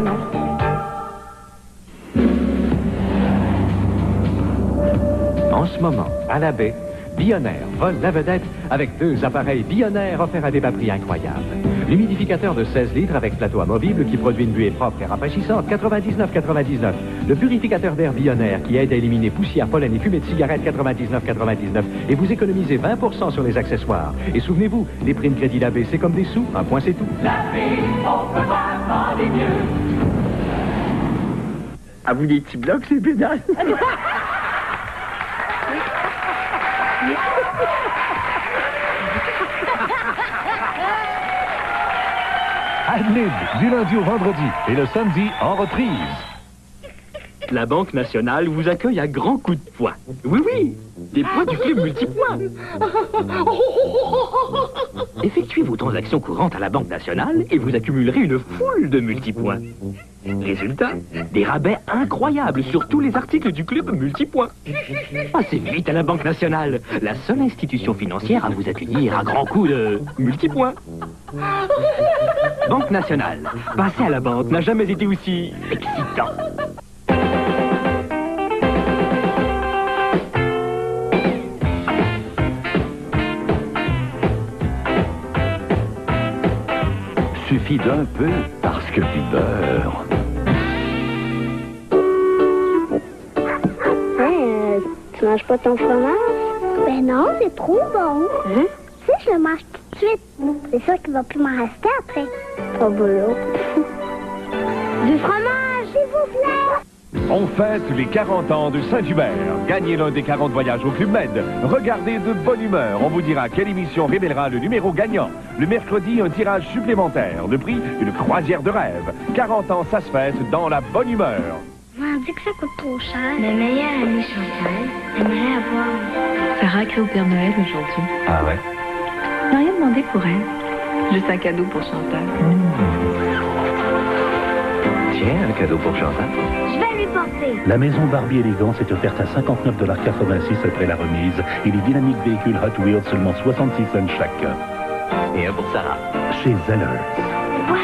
Non. En ce moment, à la baie, Bionnaire vole la vedette avec 2 appareils Bionnaire offerts à des bas prix incroyables. L'humidificateur de 16 litres avec plateau amovible qui produit une buée propre et rafraîchissante, 99,99. Le purificateur d'air Bionnaire qui aide à éliminer poussière, pollen et fumée de cigarette, 99,99. Et vous économisez 20% sur les accessoires. Et souvenez-vous, les primes crédit la baie, c'est comme des sous, un point c'est tout. La baie, on peut vraiment des mieux. À vous des petits blocs, c'est pédales. Ad-lib, du lundi au vendredi et le samedi en reprise. La Banque nationale vous accueille à grands coups de poing. Oui, oui, des points du club multipoints. Effectuez vos transactions courantes à la Banque nationale et vous accumulerez une foule de multipoints. Résultat, des rabais incroyables sur tous les articles du club multipoints. Passez vite à la Banque nationale, la seule institution financière à vous accueillir à grands coups de multipoints. Banque nationale, passer à la banque n'a jamais été aussi excitant. Suffit d'un peu parce que du beurre. Tu manges pas ton fromage? Ben non, c'est trop bon. Hein? Tu sais, je le mange tout de suite. C'est sûr qu'il va plus m'en rester après. Pas boulot. Du fromage, s'il vous plaît. On fête les 40 ans de Saint-Hubert. Gagnez l'un des 40 voyages au Club Med. Regardez de bonne humeur. On vous dira quelle émission révélera le numéro gagnant. Le mercredi, un tirage supplémentaire. Le prix, une croisière de rêve. 40 ans, ça se fête dans la bonne humeur. On dit que ça coûte trop cher. Ma meilleure amie Chantal aimerait avoir... Sarah crée au Père Noël aujourd'hui. Ah ouais? Je n'ai rien demandé pour elle. Juste un cadeau pour Chantal. Tiens, un cadeau pour Chantal. Je vais lui porter. La maison Barbie Élégance est offerte à 59,86 après la remise et les dynamiques véhicules Hot Wheels seulement 66 cents chacun. Et un pour Sarah. Chez Zellers. Wow!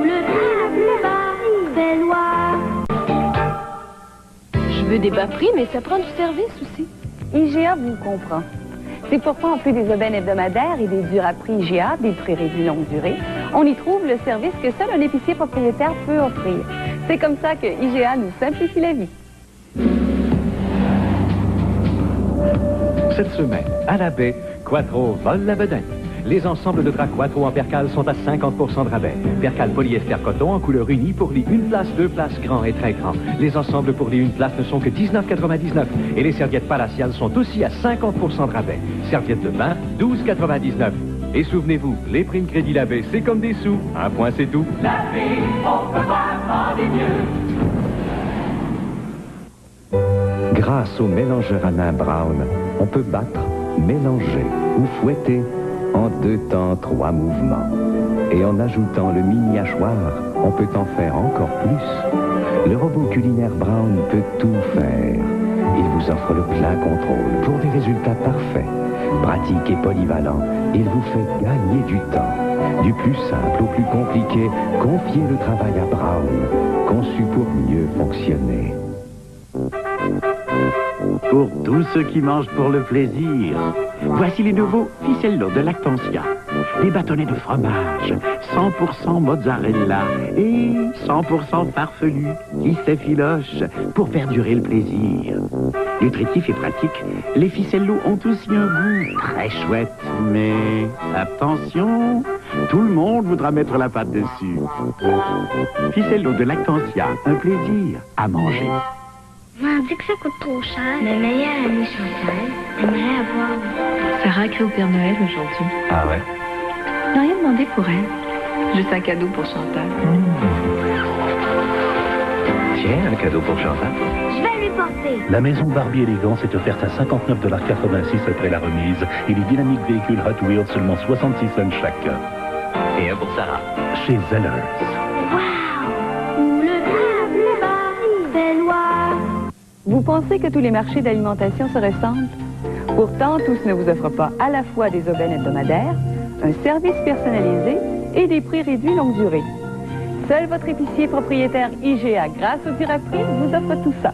Le table fait loi. Je veux des bas prix, mais ça prend du service aussi. IGA vous comprend. C'est pourquoi, en plus des aubaines hebdomadaires et des durs à prix IGA, des prix réduits longue durée, on y trouve le service que seul un épicier propriétaire peut offrir. C'est comme ça que IGA nous simplifie la vie. Cette semaine, à la baie, Quattro vole la vedette. Les ensembles de draps Quattro en percale sont à 50% de rabais. Percale polyester coton en couleur unie pour les 1 place, 2 places, grand et très grand. Les ensembles pour les 1 place ne sont que 19,99. Et les serviettes palatiales sont aussi à 50% de rabais. Serviettes de bain, 12,99. Et souvenez-vous, les primes crédit la baie, c'est comme des sous. Un point, c'est tout. La baie, on peut vraiment des mieux. Grâce au mélangeur à main Brown, on peut battre, mélanger ou fouetter en 2 temps 3 mouvements. Et en ajoutant le mini hachoir, on peut en faire encore plus. Le robot culinaire Brown peut tout faire. Il vous offre le plein contrôle pour des résultats parfaits. Pratique et polyvalent, il vous fait gagner du temps. Du plus simple au plus compliqué, confiez le travail à Brown, conçu pour mieux fonctionner. Pour tous ceux qui mangent pour le plaisir, voici les nouveaux Ficello de Lactantia. Des bâtonnets de fromage, 100% mozzarella et 100% farfelu, qui s'effilochent pour faire durer le plaisir. Nutritif et pratique, les Ficello ont aussi un goût très chouette. Mais attention, tout le monde voudra mettre la pâte dessus. Ficello de Lactantia, un plaisir à manger. On dit que ça coûte trop cher. Ma meilleure amie Chantal aimerait avoir... Sarah crée au Père Noël aujourd'hui. Ah ouais? Je n'ai rien demandé pour elle. Juste un cadeau pour Chantal. Tiens, un cadeau pour Chantal. Je vais lui porter. La maison Barbie Élégance est offerte à 59,86 après la remise et les dynamiques véhicules Hot Wheels seulement 66 cents chacun. Et un pour Sarah. Chez Zellers. Wow! Le table fait loi. Vous pensez que tous les marchés d'alimentation se ressemblent? Pourtant, tous ne vous offrent pas à la fois des aubaines hebdomadaires, un service personnalisé et des prix réduits longue durée. Seul votre épicier propriétaire IGA, grâce au Duraprix, vous offre tout ça.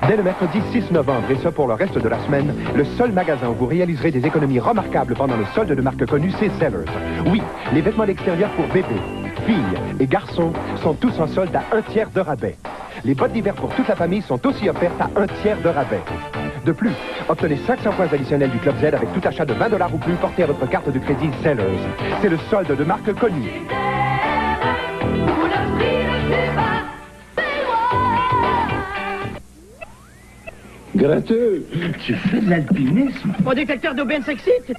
Dès le mercredi 6 novembre, et ce pour le reste de la semaine, le seul magasin où vous réaliserez des économies remarquables pendant le solde de marque connue, c'est Zellers. Oui, les vêtements d'extérieur pour bébés, filles et garçons sont tous en solde à 1/3 de rabais. Les bottes d'hiver pour toute la famille sont aussi offertes à 1/3 de rabais. De plus, obtenez 500 points additionnels du Club Z avec tout achat de 20 $ ou plus porté à votre carte de crédit Zellers. C'est le solde de marque connue. Gratteux, tu fais de l'alpinisme? Mon détecteur d'aubaine s'excite.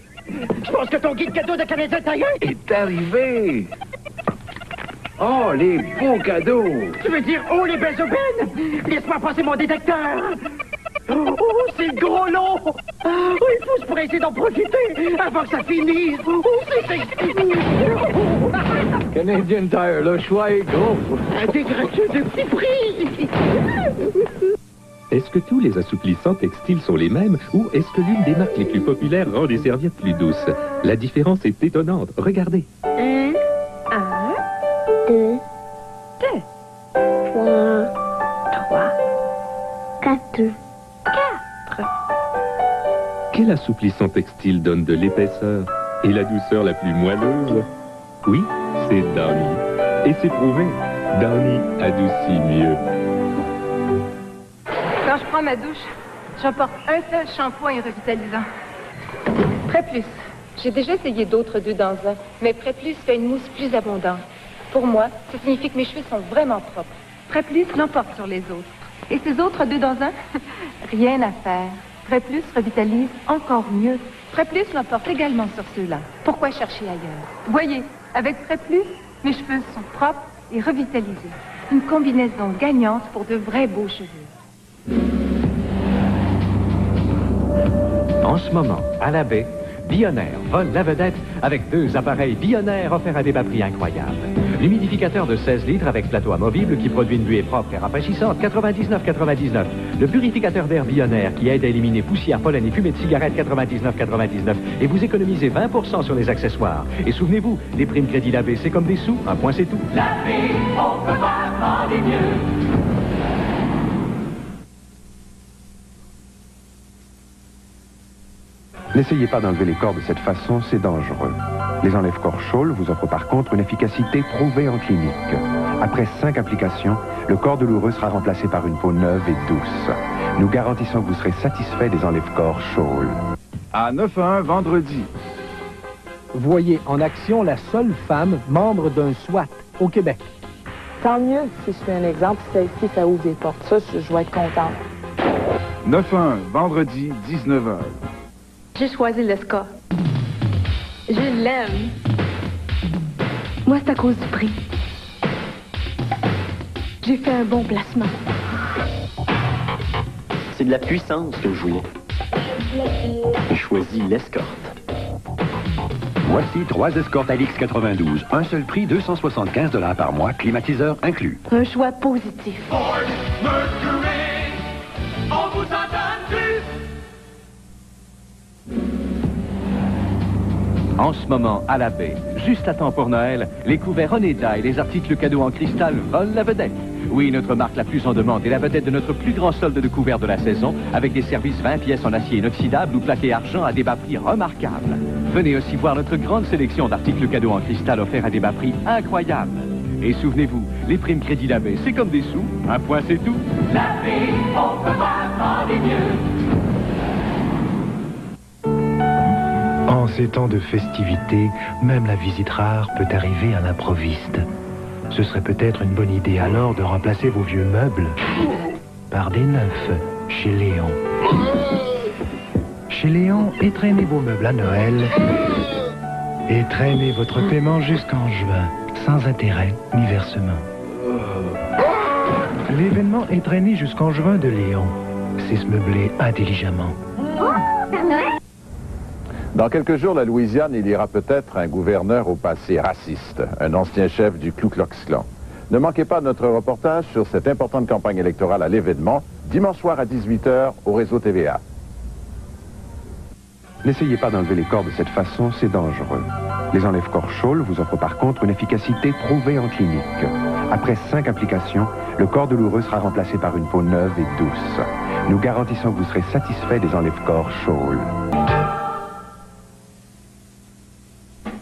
Je pense que ton guide cadeau de Canadien Tire est arrivé. Oh, les beaux cadeaux. Tu veux dire, oh, les belles aubaines? Laisse-moi passer mon détecteur. Oh, c'est le gros lot. Oh, il pousse pour essayer d'en profiter avant que ça finisse. Oh, c'est excitant. Canadien Tire, le choix est gros. Des gratteux de petit prix. Est-ce que tous les assouplissants textiles sont les mêmes ou est-ce que l'une des marques les plus populaires rend des serviettes plus douces? La différence est étonnante. Regardez. 1, 2, 3, 4. Quel assouplissant textile donne de l'épaisseur et la douceur la plus moelleuse? Oui, c'est Downy. Et c'est prouvé. Downy adoucit mieux. Quand je prends ma douche, j'emporte un seul shampoing revitalisant. Préplus. J'ai déjà essayé d'autres 2 dans 1, mais Préplus fait une mousse plus abondante. Pour moi, ça signifie que mes cheveux sont vraiment propres. Préplus l'emporte sur les autres. Et ces autres 2 dans 1, rien à faire. Préplus revitalise encore mieux. Préplus l'emporte également sur ceux-là. Pourquoi chercher ailleurs? Voyez, avec Préplus, mes cheveux sont propres et revitalisés. Une combinaison gagnante pour de vrais beaux cheveux. En ce moment, à la baie, Bionaire vole la vedette avec 2 appareils Bionaire offerts à des bas prix incroyables. L'humidificateur de 16 litres avec plateau amovible qui produit une buée propre et rafraîchissante, 99,99. Le purificateur d'air Bionaire qui aide à éliminer poussière, pollen et fumée de cigarette, 99,99. Et vous économisez 20% sur les accessoires. Et souvenez-vous, les primes crédit la baie, c'est comme des sous, un point c'est tout. La vie, on peut pas aller mieux. N'essayez pas d'enlever les corps de cette façon, c'est dangereux. Les enlève-corps Scholl vous offrent par contre une efficacité prouvée en clinique. Après 5 applications, le corps douloureux sera remplacé par une peau neuve et douce. Nous garantissons que vous serez satisfait des enlève-corps Scholl. À 9h vendredi. Voyez en action la seule femme membre d'un SWAT au Québec. Tant mieux si je fais un exemple, si ça ouvre des portes. Ça, je vais être contente. 9h vendredi, 19h. J'ai choisi l'Esca. Je l'aime. Moi, c'est à cause du prix. J'ai fait un bon placement. C'est de la puissance que je voulais. J'ai choisi l'Escorte. Voici 3 Escortes Alix 92. Un seul prix, 275 $ par mois, climatiseur inclus. Un choix positif. Ford, Mercury, on vous en donne plus. En ce moment, à la baie, juste à temps pour Noël, les couverts Oneda et les articles cadeaux en cristal volent la vedette. Oui, notre marque la plus en demande est la vedette de notre plus grand solde de couverts de la saison, avec des services 20 pièces en acier inoxydable ou plaqué argent à des bas prix remarquables. Venez aussi voir notre grande sélection d'articles cadeaux en cristal offerts à des bas prix incroyables. Et souvenez-vous, les primes crédit la baie, c'est comme des sous, un point c'est tout. La vie, on peut pas aller mieux. En ces temps de festivités, même la visite rare peut arriver à l'improviste. Ce serait peut-être une bonne idée alors de remplacer vos vieux meubles par des neufs chez Léon. Chez Léon, étraînez vos meubles à Noël et traînez votre paiement jusqu'en juin, sans intérêt ni versement. L'événement est traîné jusqu'en juin de Léon. C'est se meubler intelligemment. Dans quelques jours, la Louisiane élira peut-être un gouverneur au passé raciste, un ancien chef du Ku Klux Klan. Ne manquez pas notre reportage sur cette importante campagne électorale à l'événement, dimanche soir à 18h au réseau TVA. N'essayez pas d'enlever les corps de cette façon, c'est dangereux. Les enlève-corps Scholl vous offrent par contre une efficacité prouvée en clinique. Après 5 applications, le corps douloureux sera remplacé par une peau neuve et douce. Nous garantissons que vous serez satisfait des enlève-corps Scholl.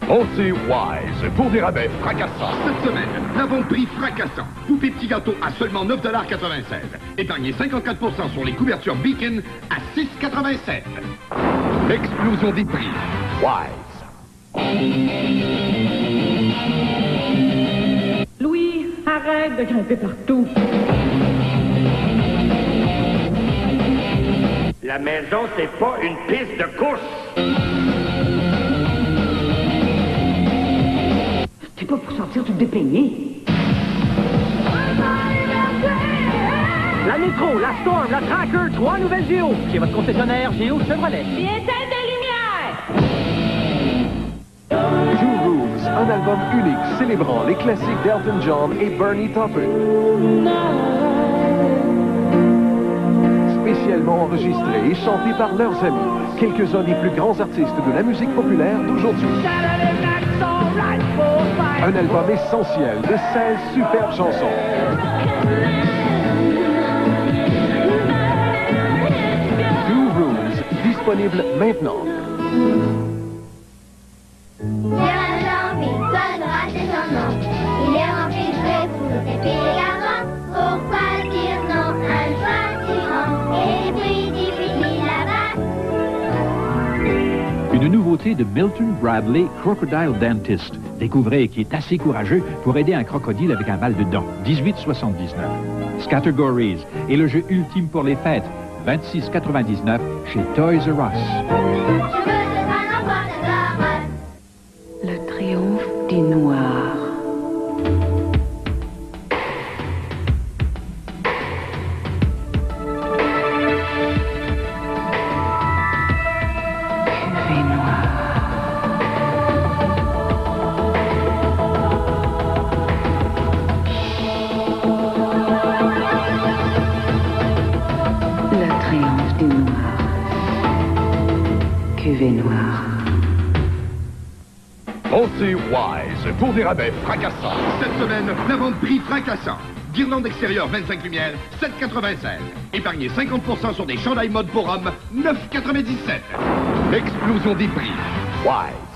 Pensez Wise pour des rabais fracassants. Cette semaine, l'avant-prix fracassant. Poupée petit gâteau à seulement 9,96 $. Épargnez 54% sur les couvertures Beacon à 6,87 $. Explosion des prix. Wise. Louis, arrête de grimper partout. La maison, c'est pas une piste de course. C'est pas pour sortir tout dépeigné. La Métro, la Storm, la Tracker, 3 nouvelles Géo. Chez votre concessionnaire Géo Chevrolet. Puis éteinte de lumière! Two Rooms, un album unique célébrant les classiques d'Elton John et Bernie Taupin. Spécialement enregistré et chanté par leurs amis, quelques-uns des plus grands artistes de la musique populaire d'aujourd'hui. Un album essentiel de 16 superbes chansons. Two Rooms, disponible maintenant. Il est rempli de frais pour dépiler la robe. Pourquoi dire non à un choix tyran? Et puis difficile là-bas. Une nouveauté de Milton Bradley, Crocodile Dentist. Découvrez qui est assez courageux pour aider un crocodile avec un mal de dents. 18,79. Scattergories et le jeu ultime pour les fêtes. 26,99 chez Toys R Us. Le triomphe des Noirs. Cuvée noire. Pensez Wise pour des rabais fracassants. Cette semaine, l'avant-prix fracassant. Guirlande extérieure 25 lumières, 7,96. Épargnez 50% sur des chandails mode pour hommes, 9,97. Explosion des prix. Wise.